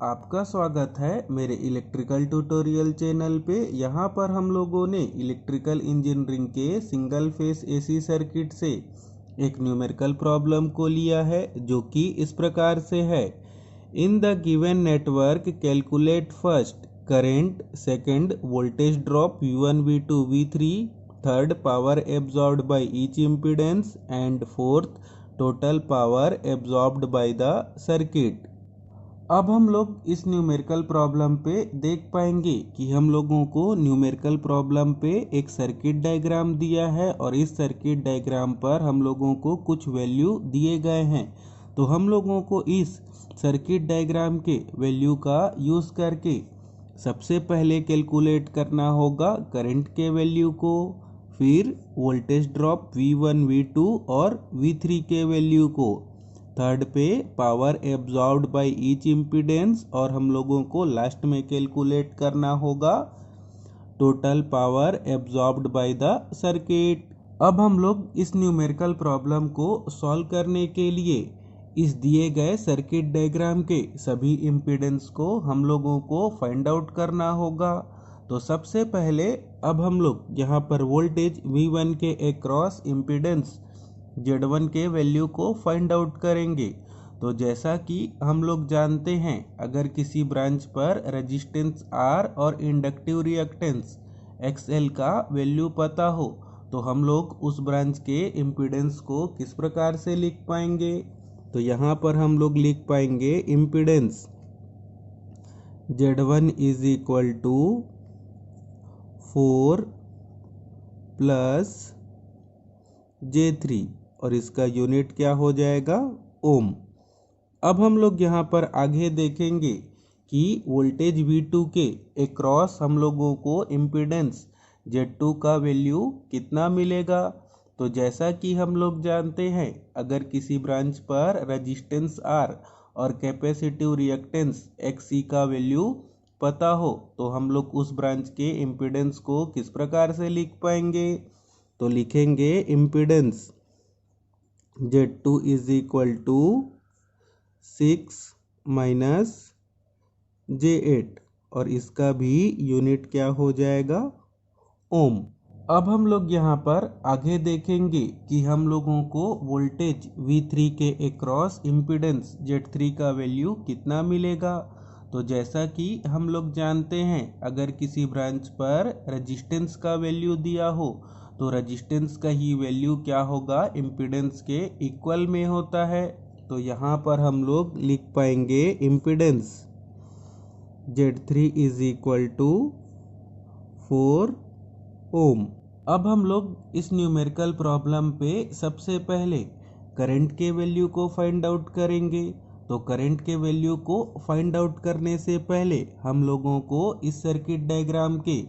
आपका स्वागत है मेरे इलेक्ट्रिकल ट्यूटोरियल चैनल पे। यहाँ पर हम लोगों ने इलेक्ट्रिकल इंजीनियरिंग के सिंगल फेस एसी सर्किट से एक न्यूमेरिकल प्रॉब्लम को लिया है, जो कि इस प्रकार से है। In the given network calculate first current, second voltage drop V1 V2 V3, third power absorbed by each impedance and fourth total power absorbed by the circuit. अब हम लोग इस न्यूमेरिकल प्रॉब्लम पे देख पाएंगे कि हम लोगों को न्यूमेरिकल प्रॉब्लम पे एक सर्किट डायग्राम दिया है और इस सर्किट डायग्राम पर हम लोगों को कुछ वैल्यू दिए गए हैं। तो हम लोगों को इस सर्किट डायग्राम के वैल्यू का यूज़ करके सबसे पहले कैलकुलेट करना होगा करंट के वैल्यू को, फिर वोल्टेज ड्रॉप V1 V2 और V3 के वैल्यू को, थर्ड पे power absorbed by each impedance और हम लोगों को लास्ट में कैलकुलेट करना होगा total power absorbed by the circuit. अब हम लोग इस न्यूमेरिकल प्रॉब्लम को सॉल्व करने के लिए इस दिए गए सर्किट डायग्राम के सभी इम्पीडेंस को हम लोगों को फाइंड आउट करना होगा। तो सबसे पहले अब हम लोग यहाँ पर वोल्टेज V1 के अक्रॉस इम्पीडेंस Z1 के वैल्यू को फाइंड आउट करेंगे। तो जैसा कि हम लोग जानते हैं, अगर किसी ब्रांच पर रेजिस्टेंस R और इंडक्टिव रिएक्टेंस XL का वैल्यू पता हो तो हम लोग उस ब्रांच के इम्पीडेंस को किस प्रकार से लिख पाएंगे। तो यहाँ पर हम लोग लिख पाएंगे impedance Z1 is equal to 4 plus J3 और इसका यूनिट क्या हो जाएगा, ओम। अब हम लोग यहाँ पर आगे देखेंगे कि वोल्टेज V2 के अक्रॉस हम लोगों को इम्पीडेंस Z2 का वैल्यू कितना मिलेगा। तो जैसा कि हम लोग जानते हैं, अगर किसी ब्रांच पर रेजिस्टेंस R और कैपेसिटिव रिएक्टेंस XC का वैल्यू पता हो तो हम लोग उस ब्रांच के इम्पीडेंस को किस प्रकार से लिख पाएंगे। तो लिखेंगे impedance Z2 is equal to 6 minus J8 और इसका भी यूनिट क्या हो जाएगा, ओम। अब हम लोग यहाँ पर आगे देखेंगे कि हम लोगों को वोल्टेज V3 के अक्रॉस इम्पीडेंस Z3 का वैल्यू कितना मिलेगा। तो जैसा कि हम लोग जानते हैं, अगर किसी ब्रांच पर रेजिस्टेंस का वैल्यू दिया हो तो रेजिस्टेंस का ही वैल्यू क्या होगा, इम्पीडेंस के इक्वल में होता है। तो यहाँ पर हम लोग लिख पाएंगे impedance Z3 is equal to 4 ohm. अब हम लोग इस न्यूमेरिकल प्रॉब्लम पे सबसे पहले करंट के वैल्यू को फाइंड आउट करेंगे। तो करंट के वैल्यू को फाइंड आउट करने से पहले हम लोगों को इस सर्किट डायग्राम के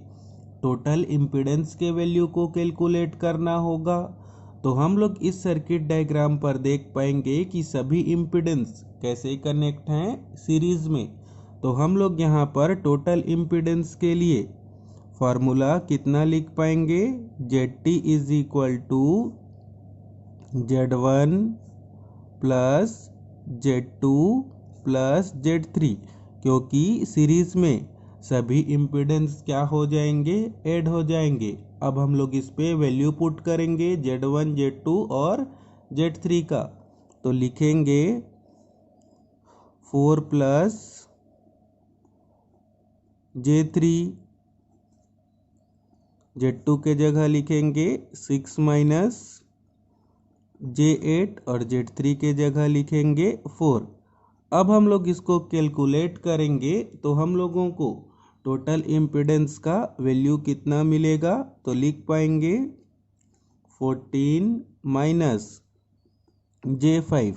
टोटल इम्पीडेंस के वैल्यू को कैलकुलेट करना होगा। तो हम लोग इस सर्किट डायग्राम पर देख पाएंगे कि सभी इम्पीडेंस कैसे कनेक्ट हैं, सीरीज में। तो हम लोग यहाँ पर टोटल इम्पीडेंस के लिए फार्मूला कितना लिख पाएंगे, ZT is equal to Z1 plus Z2 plus Z3, क्योंकि सीरीज में सभी इम्पीडेंस क्या हो जाएंगे, ऐड हो जाएंगे। अब हम लोग इस पे वैल्यू पुट करेंगे Z1 Z2 और Z3 का। तो लिखेंगे 4 प्लस J3, Z2 के जगह लिखेंगे 6 माइनस J8 और Z3 के जगह लिखेंगे 4। अब हम लोग इसको कैलकुलेट करेंगे तो हम लोगों को टोटल इम्पीडेंस का वैल्यू कितना मिलेगा। तो लिख पाएंगे 14 माइनस J5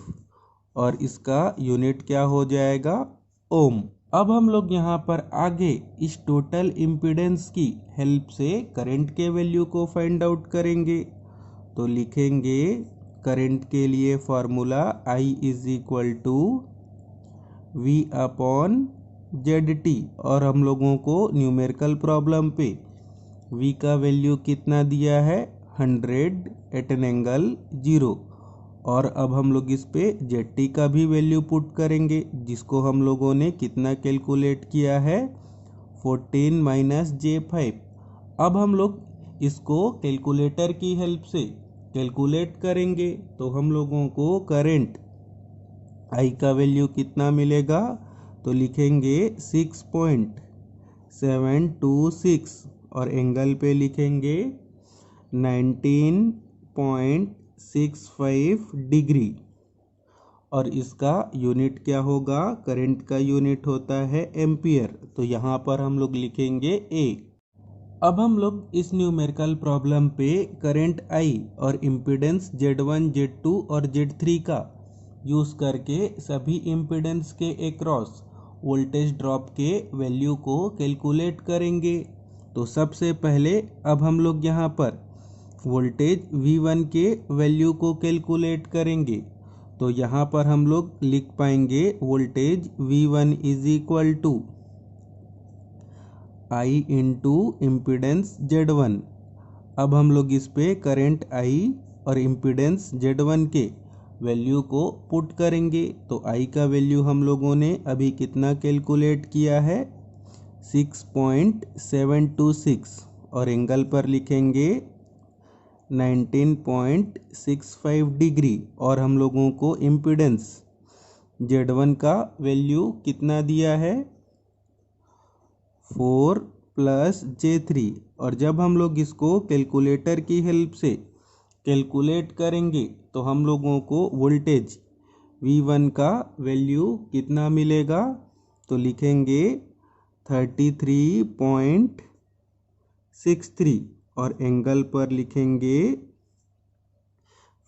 और इसका यूनिट क्या हो जाएगा, ओम। अब हम लोग यहाँ पर आगे इस टोटल इम्पीडेंस की हेल्प से करंट के वैल्यू को फाइंड आउट करेंगे। तो लिखेंगे करंट के लिए formula I is equal to V upon ZT और हम लोगों को न्यूमेरिकल प्रॉब्लम पे V का वैल्यू कितना दिया है, 100 एट एन एंगल 0 और अब हम लोग इस पे ZT का भी वैल्यू पुट करेंगे, जिसको हम लोगों ने कितना कैलकुलेट किया है, 14 - J5। अब हम लोग इसको कैलकुलेटर की हेल्प से कैलकुलेट करेंगे तो हम लोगों को करंट I का वैल्यू कितना मिलेगा, तो लिखेंगे 6.726 और एंगल पे लिखेंगे 19.65 डिग्री। और इसका यूनिट क्या होगा, करंट का यूनिट होता है एम्पियर, तो यहाँ पर हम लोग लिखेंगे A। अब हम लोग इस न्यूमेरिकल प्रॉब्लम पे करंट I और इम्पीडेंस Z1, Z2 और Z3 का यूज़ करके सभी इम्पीडेंस के अक्रॉस वोल्टेज ड्रॉप के वैल्यू को कैलकुलेट करेंगे। तो सबसे पहले अब हम लोग यहाँ पर वोल्टेज V1 के वैल्यू को कैलकुलेट करेंगे। तो यहाँ पर हम लोग लिख पाएंगे voltage V1 is equal to I into impedance Z1। अब हम लोग इस पे करंट I और इम्पीडेंस Z1 के वैल्यू को पुट करेंगे। तो I का वैल्यू हम लोगों ने अभी कितना कैलकुलेट किया है, 6.726 और एंगल पर लिखेंगे 19.65 डिग्री। और हम लोगों को इम्पीडेंस Z1 का वैल्यू कितना दिया है, 4 + J3। और जब हम लोग इसको कैलकुलेटर की हेल्प से कैलकुलेट करेंगे तो हम लोगों को वोल्टेज V1 का वैल्यू कितना मिलेगा, तो लिखेंगे 33.63 और एंगल पर लिखेंगे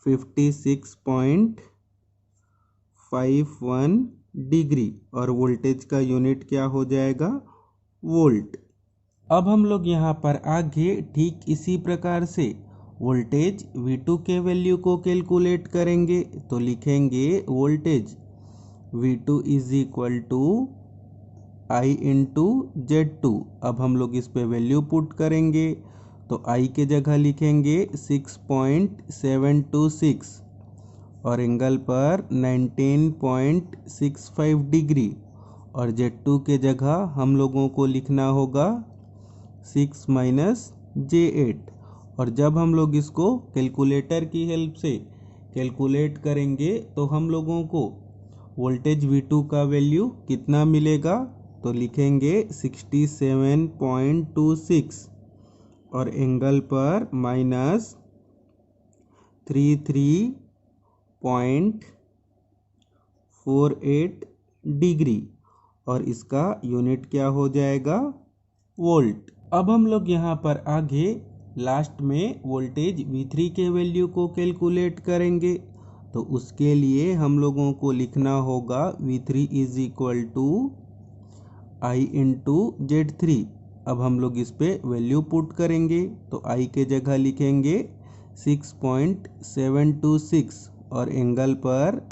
56.51 डिग्री। और वोल्टेज का यूनिट क्या हो जाएगा, वोल्ट। अब हम लोग यहाँ पर आगे ठीक इसी प्रकार से वोल्टेज V2 के वैल्यू को कैलकुलेट करेंगे। तो लिखेंगे voltage V2 is equal to I into Z2। अब हम लोग इस पे वैल्यू पुट करेंगे तो I के जगह लिखेंगे 6.726 और एंगल पर 19.65 डिग्री। और Z2 के जगह हम लोगों को लिखना होगा 6 - J8। और जब हम लोग इसको कैलकुलेटर की हेल्प से कैलकुलेट करेंगे तो हम लोगों को वोल्टेज V2 का वैल्यू कितना मिलेगा, तो लिखेंगे 67.26 और एंगल पर -33.48 डिग्री। और इसका यूनिट क्या हो जाएगा, वोल्ट। अब हम लोग यहाँ पर आगे लास्ट में वोल्टेज V3 के वैल्यू को कैलकुलेट करेंगे। तो उसके लिए हम लोगों को लिखना होगा V3 is equal to I into Z3। अब हम लोग इस पे वैल्यू पुट करेंगे तो I के जगह लिखेंगे 6.726 और एंगल पर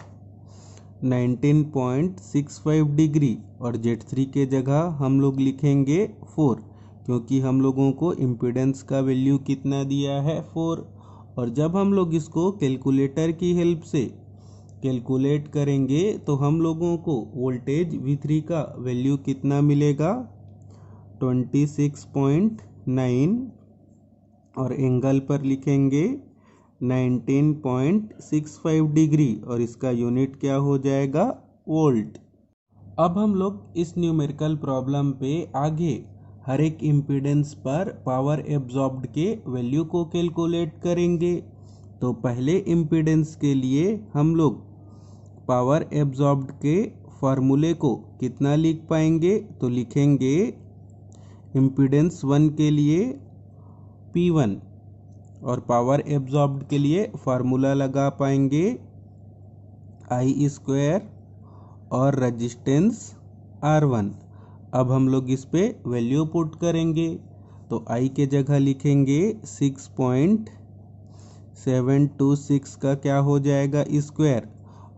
19.65 डिग्री। और Z3 के जगह हम लोग लिखेंगे 4, क्योंकि हम लोगों को इम्पीडेंस का वैल्यू कितना दिया है, 4। और जब हम लोग इसको कैलकुलेटर की हेल्प से कैलकुलेट करेंगे तो हम लोगों को वोल्टेज V3 का वैल्यू कितना मिलेगा, 26.9 और एंगल पर लिखेंगे 19.65 डिग्री। और इसका यूनिट क्या हो जाएगा, वोल्ट। अब हम लोग इस न्यूमेरिकल प्रॉब्लम पे आगे हर एक इम्पीडेंस पर पावर एब्जॉर्ब्ड के वैल्यू को कैलकुलेट करेंगे। तो पहले इम्पीडेंस के लिए हम लोग पावर एब्जॉर्ब्ड के फार्मूले को कितना लिख पाएंगे, तो लिखेंगे इम्पीडेंस 1 के लिए P1 और पावर एब्जॉर्ब्ड के लिए फार्मूला लगा पाएंगे I² और रेजिस्टेंस R1। अब हम लोग इस पे वैल्यू पुट करेंगे तो I के जगह लिखेंगे 6.726 का क्या हो जाएगा, स्क्वायर।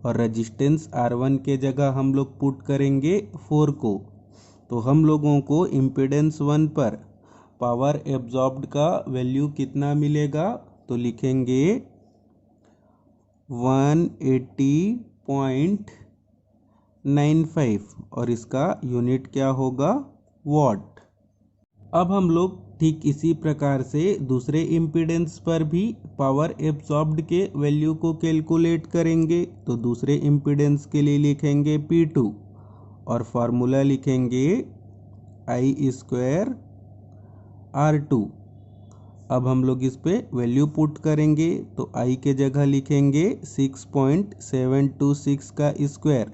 और रेजिस्टेंस R1 के जगह हम लोग पुट करेंगे 4 को। तो हम लोगों को इम्पीडेंस 1 पर पावर एब्जॉर्ब्ड का वैल्यू कितना मिलेगा, तो लिखेंगे 180.95 और इसका यूनिट क्या होगा, वॉट। अब हम लोग ठीक इसी प्रकार से दूसरे इम्पीडेंस पर भी पावर एब्जॉर्ब्ड के वैल्यू को कैलकुलेट करेंगे। तो दूसरे इम्पीडेंस के लिए लिखेंगे P2 और फार्मूला लिखेंगे I² R2। अब हम लोग इस पे वैल्यू पुट करेंगे तो I के जगह लिखेंगे 6.726 का स्क्वायर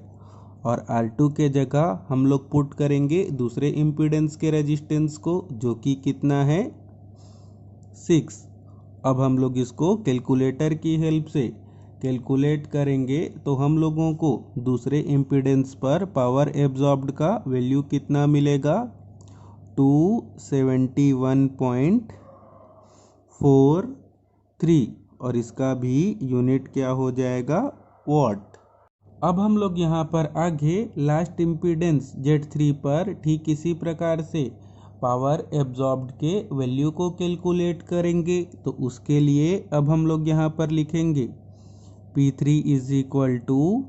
और R2 के जगह हम लोग पुट करेंगे दूसरे इम्पीडेंस के रेजिस्टेंस को, जो कि कितना है 6। अब हम लोग इसको कैलकुलेटर की हेल्प से कैलकुलेट करेंगे तो हम लोगों को दूसरे इम्पीडेंस पर पावर एब्जॉर्ब्ड का वैल्यू कितना मिलेगा, 271.43 और इसका भी यूनिट क्या हो जाएगा, वॉट। अब हम लोग यहाँ पर आगे लास्ट इम्पीडेंस Z3 पर ठीक इसी प्रकार से पावर एब्जॉर्ब्ड के वैल्यू को कैलकुलेट करेंगे। तो उसके लिए अब हम लोग यहाँ पर लिखेंगे P3 is equal to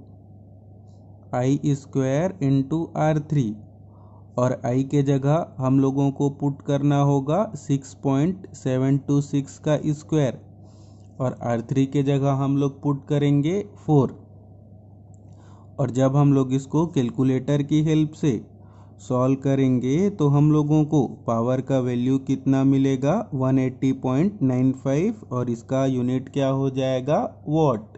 I² into R3 और I के जगह हम लोगों को पुट करना होगा 6.726 का स्क्वायर और R3 के जगह हम लोग पुट करेंगे 4। और जब हम लोग इसको कैलकुलेटर की हेल्प से सॉल्व करेंगे तो हम लोगों को पावर का वैल्यू कितना मिलेगा, 180.95 और इसका यूनिट क्या हो जाएगा, वॉट।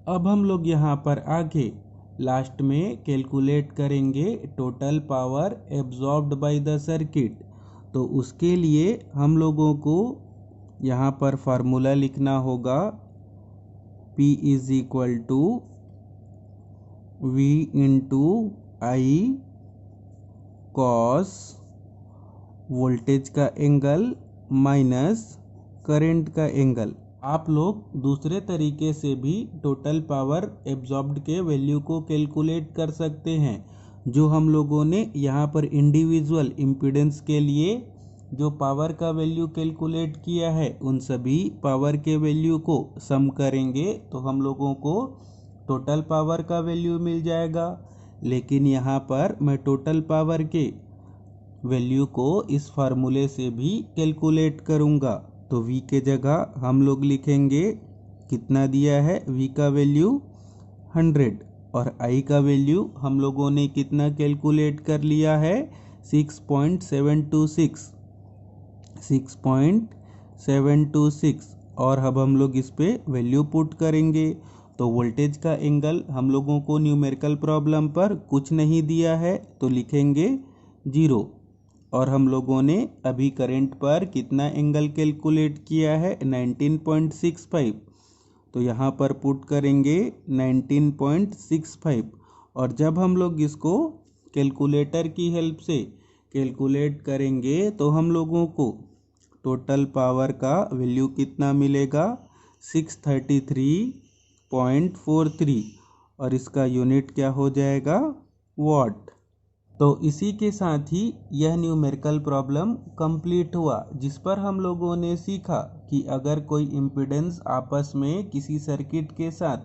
अब हम लोग यहाँ पर आगे लास्ट में कैलकुलेट करेंगे total power absorbed by the circuit. तो उसके लिए हम लोगों को यहाँ पर फार्मूला लिखना होगा P is equal to V into I cos voltage का एंगल माइनस करंट का एंगल। आप लोग दूसरे तरीके से भी टोटल पावर एब्जॉर्ब्ड के वैल्यू को कैलकुलेट कर सकते हैं। जो हम लोगों ने यहाँ पर इंडिविजुअल इम्पीडेंस के लिए जो पावर का वैल्यू कैलकुलेट किया है, उन सभी पावर के वैल्यू को सम करेंगे तो हम लोगों को टोटल पावर का वैल्यू मिल जाएगा। लेकिन यहाँ पर मैं टोटल पावर के वैल्यू को इस फार्मूले से भी कैलकुलेट करूँगा। तो V के जगह हम लोग लिखेंगे कितना दिया है, V का वैल्यू 100 और I का वैल्यू हम लोगों ने कितना कैलकुलेट कर लिया है, 6.726 और अब हम लोग इस पे वैल्यू पुट करेंगे। तो वोल्टेज का एंगल हम लोगों को न्यूमेरिकल प्रॉब्लम पर कुछ नहीं दिया है तो लिखेंगे 0 और हम लोगों ने अभी करंट पर कितना एंगल कैलकुलेट किया है, 19.65 तो यहाँ पर पुट करेंगे 19.65 और जब हम लोग इसको कैलकुलेटर की हेल्प से कैलकुलेट करेंगे तो हम लोगों को टोटल पावर का वैल्यू कितना मिलेगा, 633.43 और इसका यूनिट क्या हो जाएगा, वॉट। तो इसी के साथ ही यह न्यूमेरिकल प्रॉब्लम कंप्लीट हुआ, जिस पर हम लोगों ने सीखा कि अगर कोई इम्पीडेंस आपस में किसी सर्किट के साथ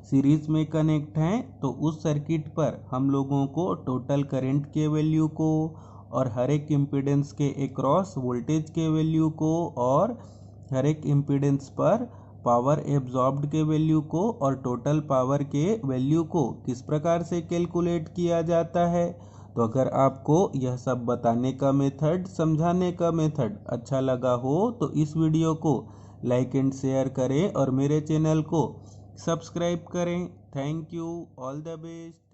सीरीज में कनेक्ट हैं तो उस सर्किट पर हम लोगों को टोटल करंट के वैल्यू को और हर एक इम्पीडेंस के अक्रॉस वोल्टेज के वैल्यू को और हर एक इम्पीडेंस पर पावर एब्जॉर्ब्ड के वैल्यू को और टोटल पावर के वैल्यू को किस प्रकार से कैलकुलेट किया जाता है। तो अगर आपको यह सब बताने का मेथड, समझाने का मेथड अच्छा लगा हो तो इस वीडियो को लाइक एंड शेयर करें और मेरे चैनल को सब्सक्राइब करें। Thank you, all the best.